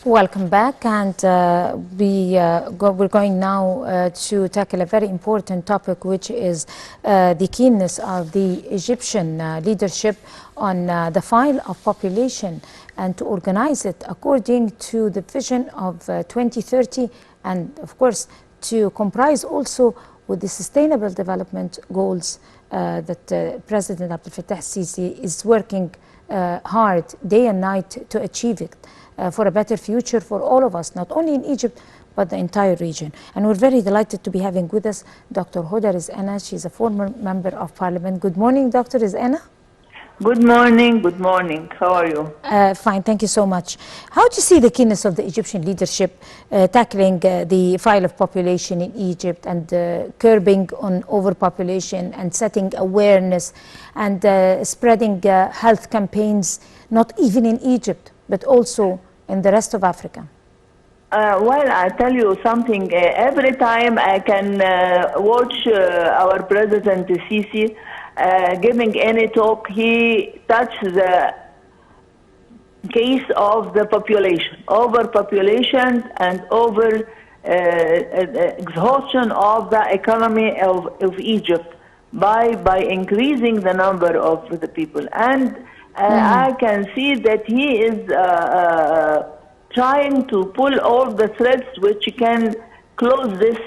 Welcome back, and we're going now to tackle a very important topic, which is the keenness of the Egyptian leadership on the file of population and to organize it according to the vision of 2030, and of course to comprise also with the sustainable development goals that President Abdel Fattah Sisi is working hard day and night to achieve it. For a better future for all of us, not only in Egypt, but the entire region. And we're very delighted to be having with us Dr. Hoda Rizkana. She's a former member of parliament. Good morning, Dr. Rizkana. Good morning, good morning. How are you? Fine, thank you so much. How do you see the keenness of the Egyptian leadership tackling the file of population in Egypt and curbing on overpopulation and setting awareness and spreading health campaigns, not even in Egypt, but also in the rest of Africa? Well, I tell you something. Every time I can watch our President Sisi giving any talk, he touches the case of the population, overpopulation and over exhaustion of the economy of Egypt by increasing the number of the people. And I can see that he is trying to pull all the threads which can close this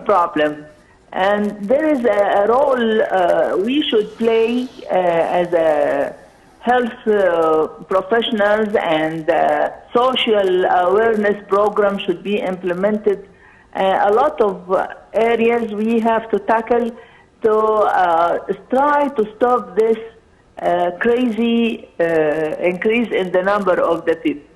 problem. And there is a role we should play as a health professionals, and social awareness program should be implemented. A lot of areas we have to tackle to try to stop this crazy increase in the number of the people.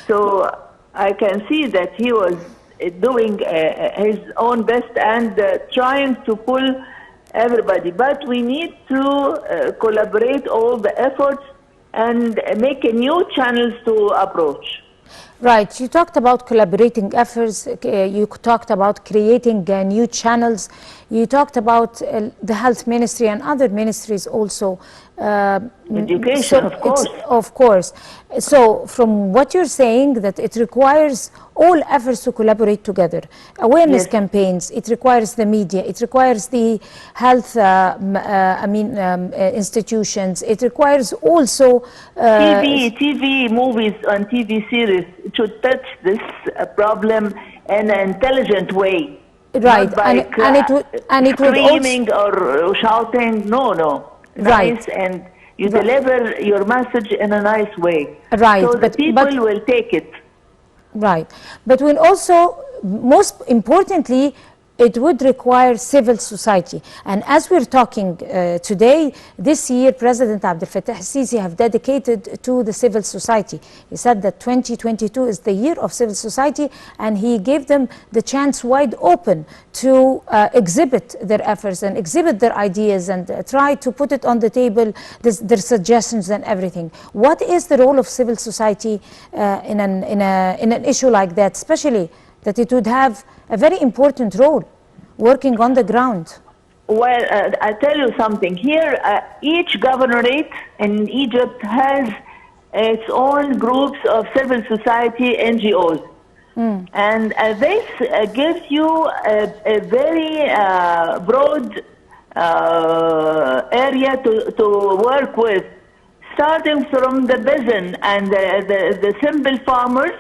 So I can see that he was doing his own best and trying to pull everybody. But we need to collaborate all the efforts and make a new channels to approach. Right, you talked about collaborating efforts, you talked about creating new channels, you talked about the health ministry and other ministries also. Education, so of course. Of course. So from what you're saying, that it requires all efforts to collaborate together. Awareness campaigns, it requires the media, it requires the health institutions, it requires also TV movies and TV series should touch this problem in an intelligent way. Right, not by screaming or shouting. No. Right. Nice, and you deliver your message in a nice way. Right. So the people will take it. Right. But when also, most importantly, it would require civil society. And as we're talking today, this year, President Abdel Fattah Sisi have dedicated to the civil society. He said that 2022 is the year of civil society, and he gave them the chance wide open to exhibit their efforts and exhibit their ideas and try to put it on the table, their suggestions and everything. What is the role of civil society in an issue like that, especially that it would have a very important role working on the ground? Well, I tell you something. Here, each governorate in Egypt has its own groups of civil society NGOs. And this gives you a very broad area to work with, starting from the peasant and the simple farmers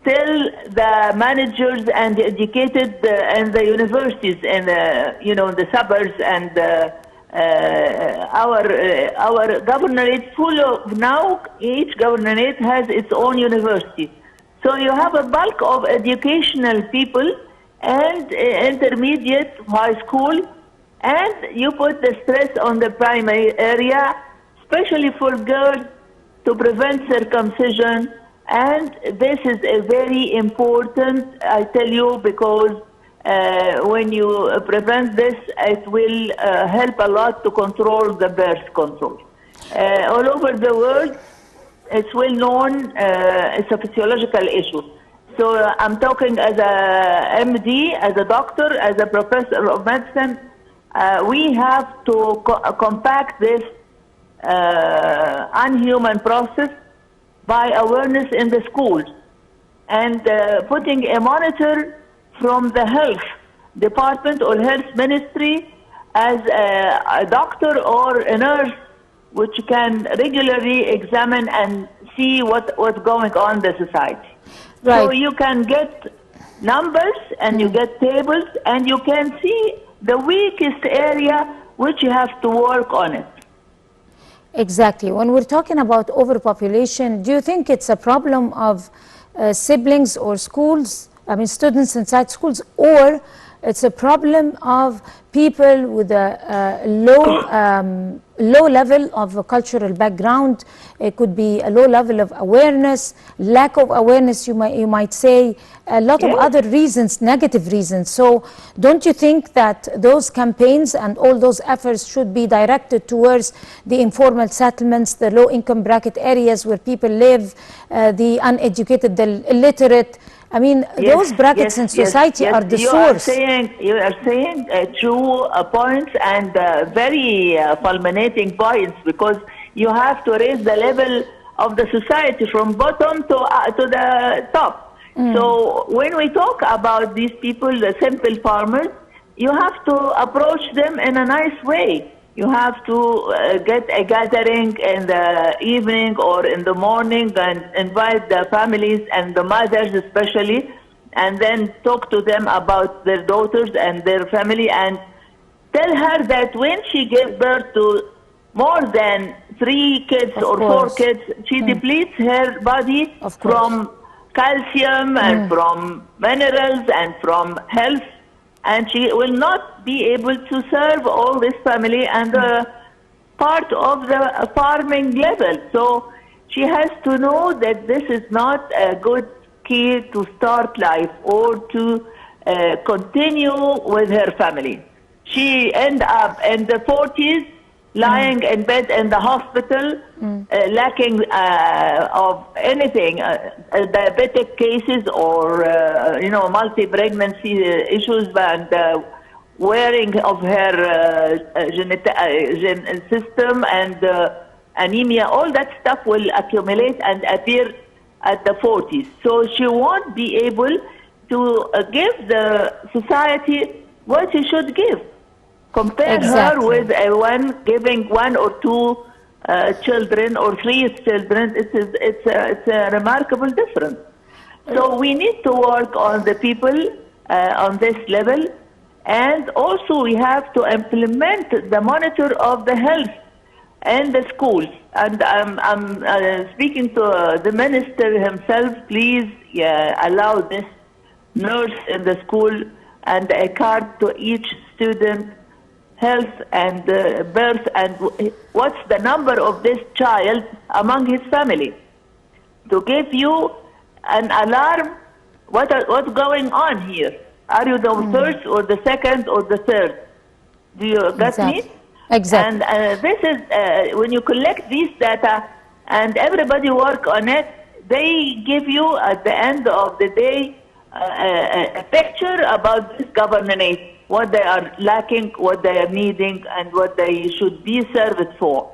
till the managers and the educated and the universities and the suburbs, and our governorate full of, now each governorate has its own university. So you have a bulk of educational people and intermediate high school, and you put the stress on the primary area, especially for girls, to prevent circumcision. And this is a very important, I tell you, because when you prevent this, it will help a lot to control the birth control. All over the world, it's well known, it's a physiological issue. So I'm talking as a MD, as a doctor, as a professor of medicine. We have to compact this unhuman process by awareness in the schools and putting a monitor from the health department or health ministry as a doctor or a nurse which can regularly examine and see what's going on in the society. Right. So you can get numbers and you get tables and you can see the weakest area which you have to work on it. Exactly. When we're talking about overpopulation, do you think it's a problem of siblings or schools, I mean students inside schools, or it's a problem of people with a low level of a cultural background? It could be a low level of awareness, lack of awareness, you might say, a lot of other reasons, negative reasons. So don't you think that those campaigns and all those efforts should be directed towards the informal settlements, the low income bracket areas where people live, the uneducated, the illiterate? I mean, those brackets in society are the source. You are saying true points and very fulminating points, because you have to raise the level of the society from bottom to the top. So when we talk about these people, the simple farmers, you have to approach them in a nice way. You have to get a gathering in the evening or in the morning and invite the families and the mothers especially, and then talk to them about their daughters and their family, and tell her that when she gives birth to more than 3 kids or 4 kids, she depletes her body from calcium and from minerals and from health, and she will not be able to serve all this family and part of the farming level. So she has to know that this is not a good key to start life or to continue with her family. She end up in the 40s lying in bed in the hospital, lacking of anything, diabetic cases or multi-pregnancy issues, and wearing of her system and anemia. All that stuff will accumulate and appear at the 40s. So she won't be able to give the society what she should give. Compare her with one giving 1 or 2 children or 3 children. It's a remarkable difference. So we need to work on the people on this level, and also we have to implement the monitor of the health in the schools. And I'm speaking to the minister himself. Please allow this nurse in the school and a card to each student, health and birth, and what's the number of this child among his family, to give you an alarm what's going on here. Are you the first or the second or the third? Do you get me? Exactly. And this is when you collect these data and everybody work on it, they give you at the end of the day a picture about this governorate, what they are lacking, what they are needing, and what they should be served for.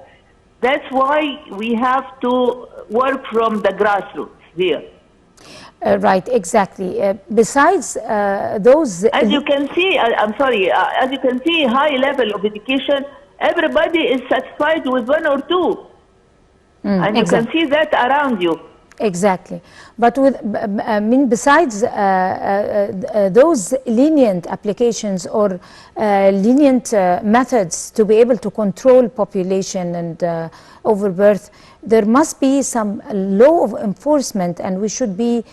That's why we have to work from the grassroots here. Right, exactly. Besides those... As you can see, as you can see, high level of education, everybody is satisfied with 1 or 2. And you can see that around you. Exactly. But with, I mean, besides those lenient applications or lenient methods to be able to control population and overbirth, there must be some law of enforcement, and we should be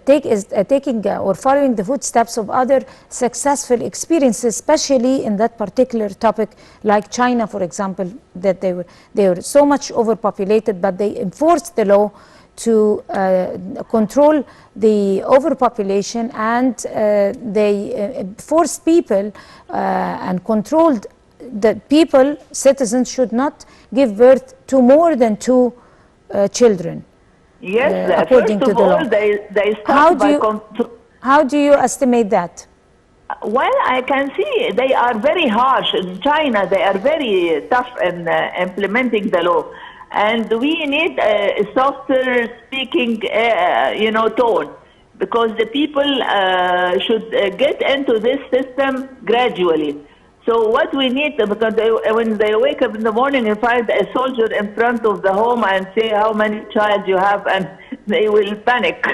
taking or following the footsteps of other successful experiences, especially in that particular topic, like China, for example, that they were so much overpopulated, but they enforced the law to control the overpopulation, and they forced people and controlled that people, citizens, should not give birth to more than 2 children. Yes, according to the law. They start how do you estimate that? Well, I can see they are very harsh in China. They are very tough in implementing the law. And we need a softer speaking, tone, because the people should get into this system gradually. So what we need, because when they wake up in the morning and find a soldier in front of the home and say how many child you have, and they will panic.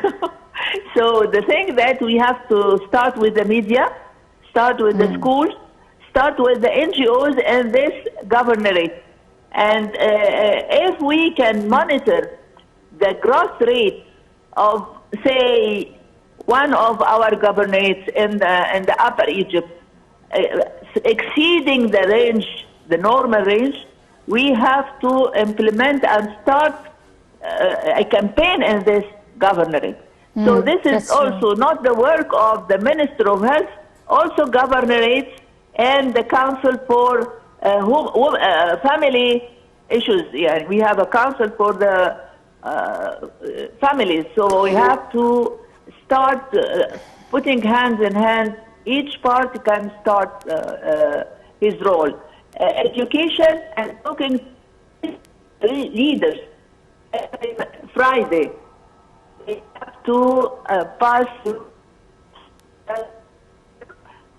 So the thing that we have to start with the media, start with the schools, start with the NGOs and this governorate. And if we can monitor the growth rate of, say, one of our governorates in the Upper Egypt, exceeding the range, the normal range, we have to implement and start a campaign in this governorate. So this is also not the work of the Minister of Health, also governorates and the Council for family issues. Yeah, we have a council for the families. So we have to start putting hands in hands. Each party can start his role. Education and talking to leaders. Every Friday, we have to pass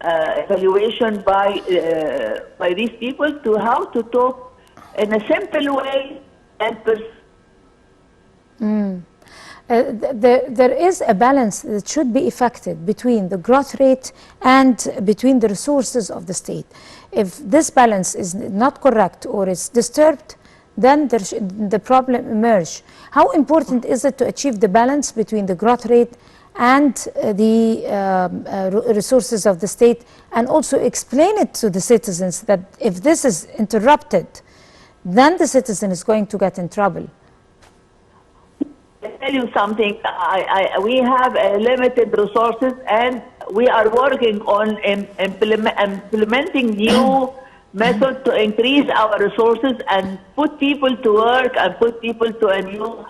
evaluation by these people to how to talk in a simple way and there is a balance that should be effected between the growth rate and between the resources of the state. If this balance is not correct or is disturbed, then the problem emerges. How important is it to achieve the balance between the growth rate and the resources of the state, and also explain it to the citizens that if this is interrupted, then the citizen is going to get in trouble? I tell you something, we have limited resources, and we are working on implementing new methods to increase our resources and put people to work and put people to a new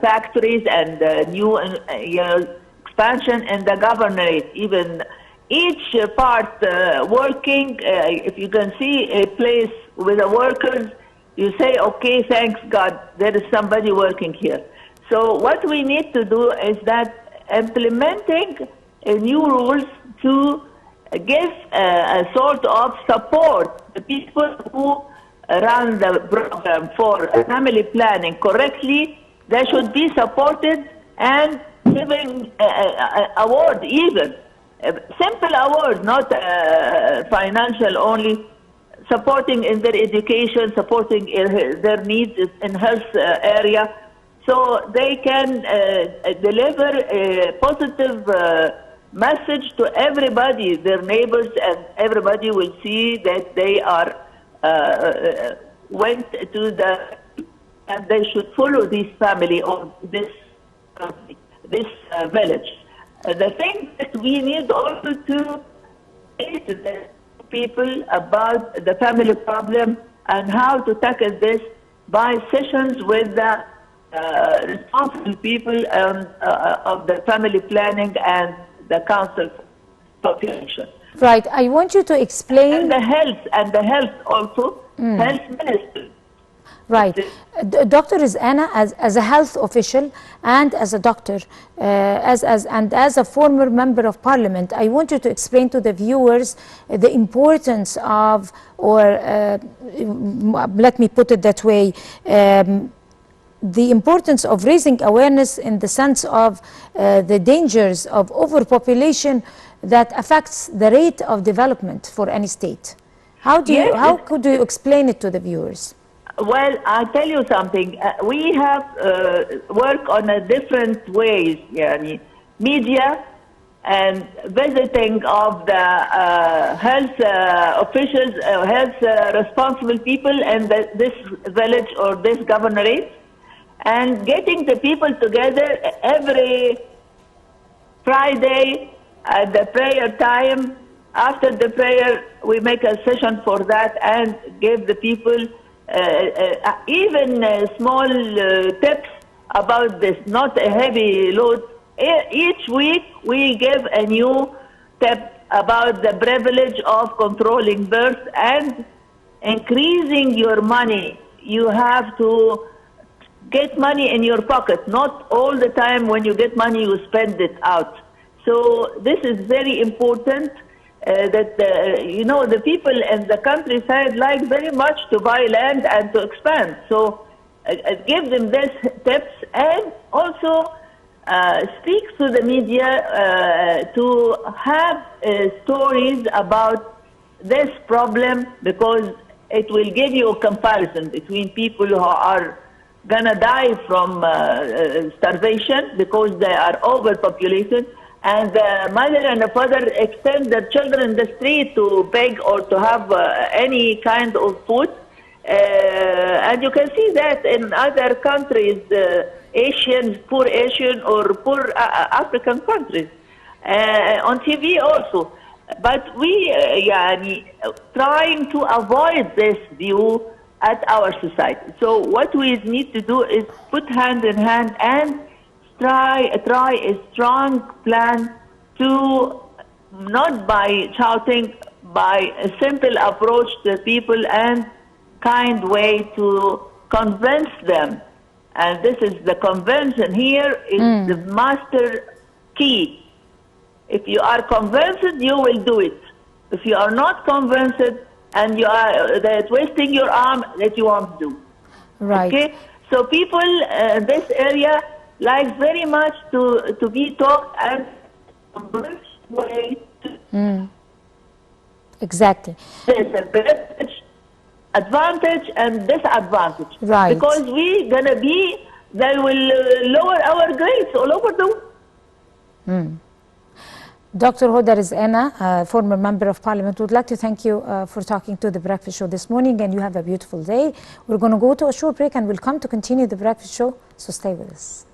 factories and new expansion in the governorate. Even each part working, if you can see a place with the workers, you say, okay, thanks God, there is somebody working here. So what we need to do is that implementing new rules to give a sort of support to people who run the program for family planning correctly. They should be supported and given award, even simple award, not financial only, supporting in their education, supporting their needs in health area, so they can deliver a positive message to everybody, their neighbors, and everybody will see that they are went to the, and they should follow this family or this village. The thing that we need also to teach the people about the family problem and how to tackle this by sessions with the responsible people of the family planning and the council population. Right. I want you to explain. And the health also, health minister. Right. Dr. Rizkana, as a health official and as a doctor, and as a former member of parliament, I want you to explain to the viewers the importance of, or let me put it that way, the importance of raising awareness in the sense of the dangers of overpopulation that affects the rate of development for any state. How could you explain it to the viewers? Well, I'll tell you something. We have worked on a different ways, yani, media and visiting of the health officials, health responsible people in this village or this governorate, and getting the people together every Friday at the prayer time. After the prayer, we make a session for that and give the people even small tips about this, not a heavy load. Each week we give a new tip about the privilege of controlling birth and increasing your money. You have to get money in your pocket, not all the time when you get money you spend it out. So this is very important that the people in the countryside like very much to buy land and to expand. So give them these tips, and also speak to the media to have stories about this problem, because it will give you a comparison between people who are gonna die from starvation because they are overpopulated, and the mother and the father extend their children in the street to beg or to have any kind of food. And you can see that in other countries, poor Asian or poor African countries, on TV also. But we trying to avoid this view at our society. So what we need to do is put hand in hand and try a strong plan to, not by shouting, by a simple approach to people and kind way to convince them. And this is the convention here is the master key. If you are convinced, you will do it. If you are not convinced and you are twisting your arm, that you won't do. Right. Okay? So people in this area like very much to be taught and convinced way to Exactly. there's a advantage and disadvantage. Right. Because they will lower our grades all over the world. Dr. Hoda Rizkana, former member of parliament, would like to thank you for talking to the breakfast show this morning, and you have a beautiful day. We're going to go to a short break and we'll come to continue the breakfast show, so stay with us.